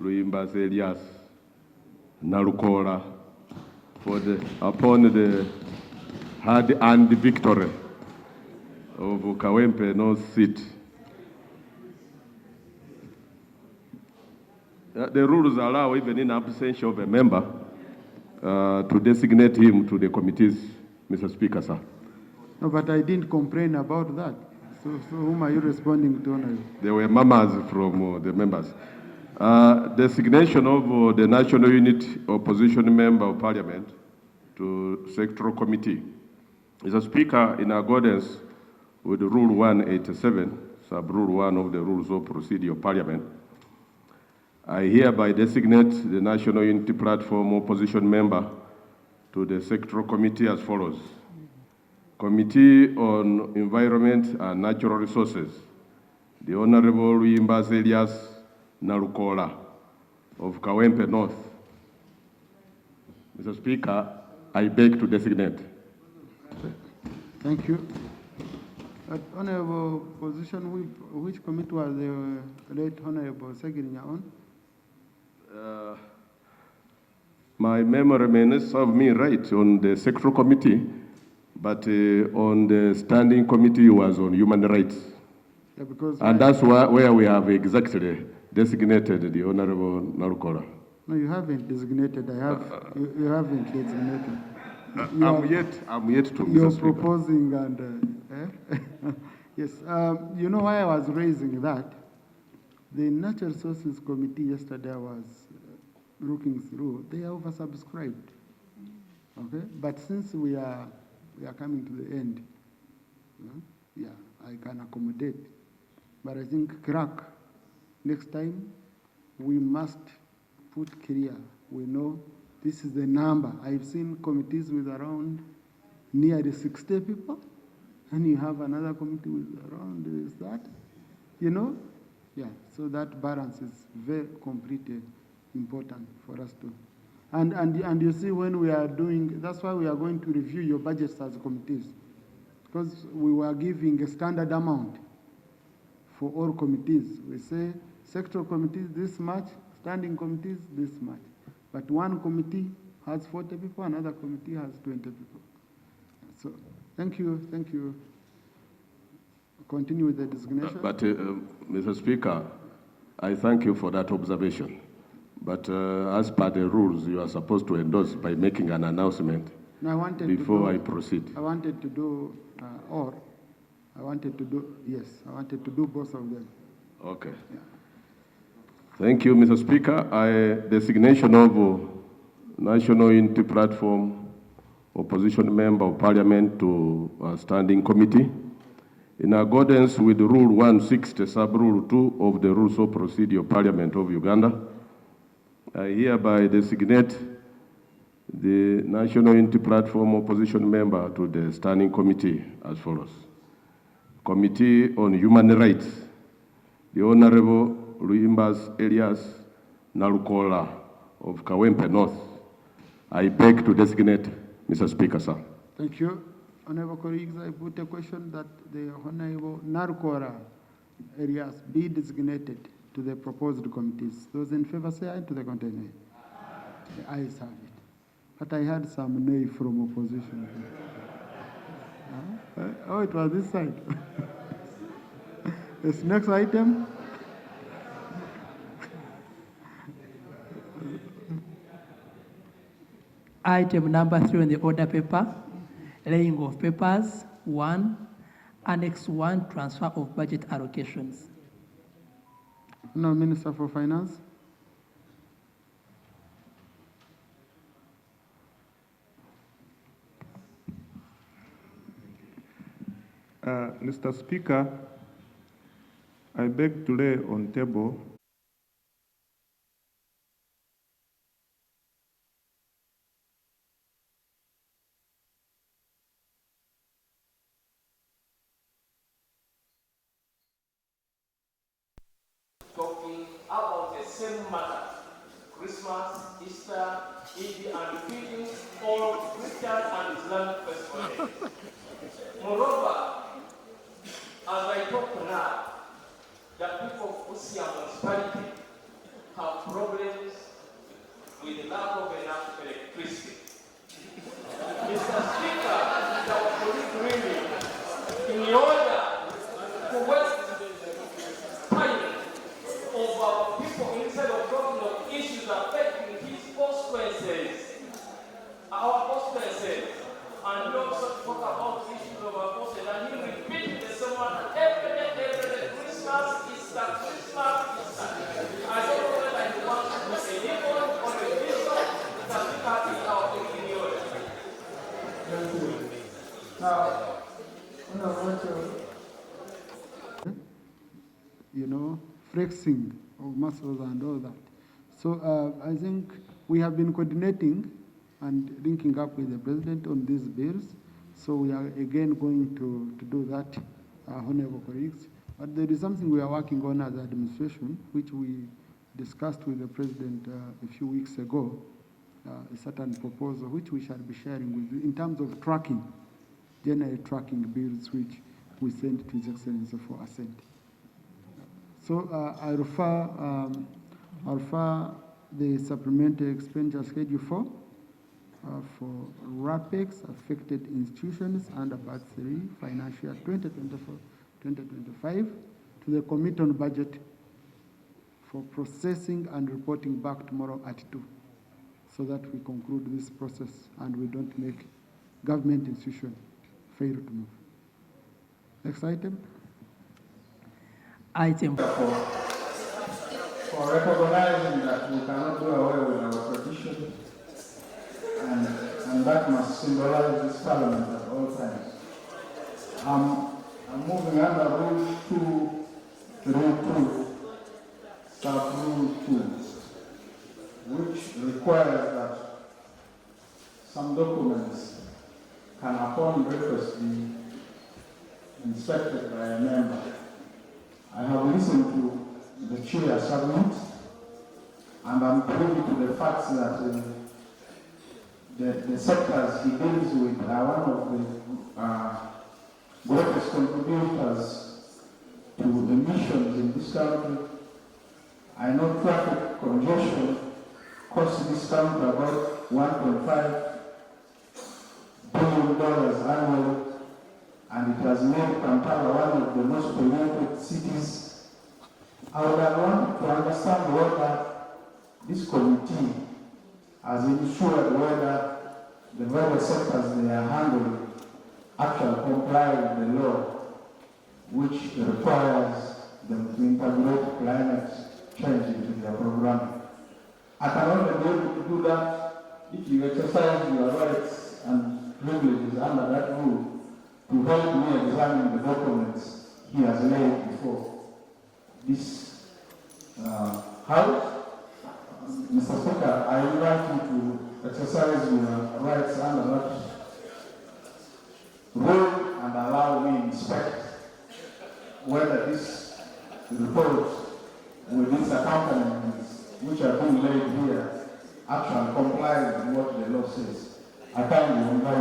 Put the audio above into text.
Luimbas Elias, Nalukoola, upon the hard-earned victory of Kawempe North seat. The rules allow, even in absence of a member, to designate him to the committees, Mr. Speaker, sir. No, but I didn't complain about that. So whom are you responding to, Honorable? There were murmurs from the members. Designation of the National Unit Opposition Member of Parliament to Sectoral Committee. Mr. Speaker, in accordance with Rule 187, Sub-Rule 1 of the Rules of Procedure of Parliament, I hereby designate the National Unity Platform Opposition Member to the Sectoral Committee as follows. Committee on Environment and Natural Resources, the Honorable Luimbas Elias Nalukoola of Kawempe North. Mr. Speaker, I beg to designate. Thank you. Honorable position, which committee was the late Honorable Segirinya on? My memory may not serve me right on the sectoral committee, but on the standing committee was on human rights. Yeah, because and that's where we have exactly designated the Honorable Nalukoola. No, you haven't designated. You haven't designated. I'm yet to. You're proposing and yes. You know why I was raising that? The Natural Resources Committee yesterday I was looking through. They are oversubscribed. Okay, but since we are coming to the end, yeah, I can accommodate. But I think crack next time we must put clear. We know this is the number. I've seen committees with around nearly 60 people, and you have another committee with around that, you know? Yeah, so that balance is very completely important for us to. And you see when we are doing, that's why we are going to review your budgets as committees, because we were giving a standard amount for all committees. We say sectoral committees this much, standing committees this much. But one committee has 40 people, another committee has 20 people. So thank you. Continue with the designation. But Mr. Speaker, I thank you for that observation. But as per the rules, you are supposed to endorse by making an announcement before I proceed. I wanted to do I wanted to do both of them. Okay. Yeah. Thank you, Mr. Speaker. Designation of National Unity Platform Opposition Member of Parliament to Standing Committee. In accordance with Rule 160, Sub-Rule 2 of the Rules of Procedure of Parliament of Uganda, I hereby designate the National Unity Platform Opposition Member to the Standing Committee as follows. Committee on Human Rights, the Honorable Luimbas Elias Nalukoola of Kawempe North. I beg to designate, Mr. Speaker, sir. Thank you. Honorable colleagues, I put a question that the Honorable Nalukoola Elias be designated to the proposed committees. Those in favor say aye, to the contrary. The ayes have it. But I had some nay from opposition. Oh, it was this side. This next item. Item number 3 on the order paper, laying of papers. 1, Annex 1, transfer of budget allocations. Now, Minister for Finance. Mr. Speaker, I beg to lay on table talking about the same matter. Christmas, Easter, Eid, and feeding all Christian and Islamic festivals. Moreover, as I talk now, the people of Busia municipality have problems people, instead of talking of issues affecting his constituencies, our constituencies, and not talk about issues of our constituencies, and he repeated the same one every day, Christmas, Easter, Christmas, Easter. I don't know whether he wants to be a demon or a bishop, it has become in our opinion. Thank you. Now, you know, flexing of muscles and all that. So I think we have been coordinating and linking up with the president on these bills. So we are again going to do that, honorable colleagues. But there is something we are working on as administration, which we discussed with the president a few weeks ago, a certain proposal which we shall be sharing with you in terms of tracking, general tracking bills which we send to His Excellency for assent. So I refer the supplementary expenditure schedule for RAPEX affected institutions under Part 3 financial year 2024-2025 to the Committee on Budget for processing and reporting back tomorrow at 2, so that we conclude this process and we don't make government institution fail to move. Next item. Item for recognizing that we cannot do away with our tradition, and that must symbolize this parliament at all times. I'm moving under Rule 2, Sub Rule 2, which requires that some documents can, upon request, be inspected by a member. I have listened to the chair submit, and I'm privy to the facts that the sectors he deals with are one of the greatest contributors to emissions in this country. I know traffic congestion costs this country about $1.5 billion annually, and it has made Kampala one of the most polluted cities. I would have wanted to understand whether this committee has ensured whether the various sectors they are handling actually comply with the law, which requires them to integrate climate change into their program. I can only be able to do that if you exercise your rights and privileges under that rule to help me examine the documents he has laid before this House. Mr. Speaker, I invite you to exercise your rights under that rule and allow me to inspect whether this report with its accompaniments, which are being laid here, actually comply with what the law says. I kindly invite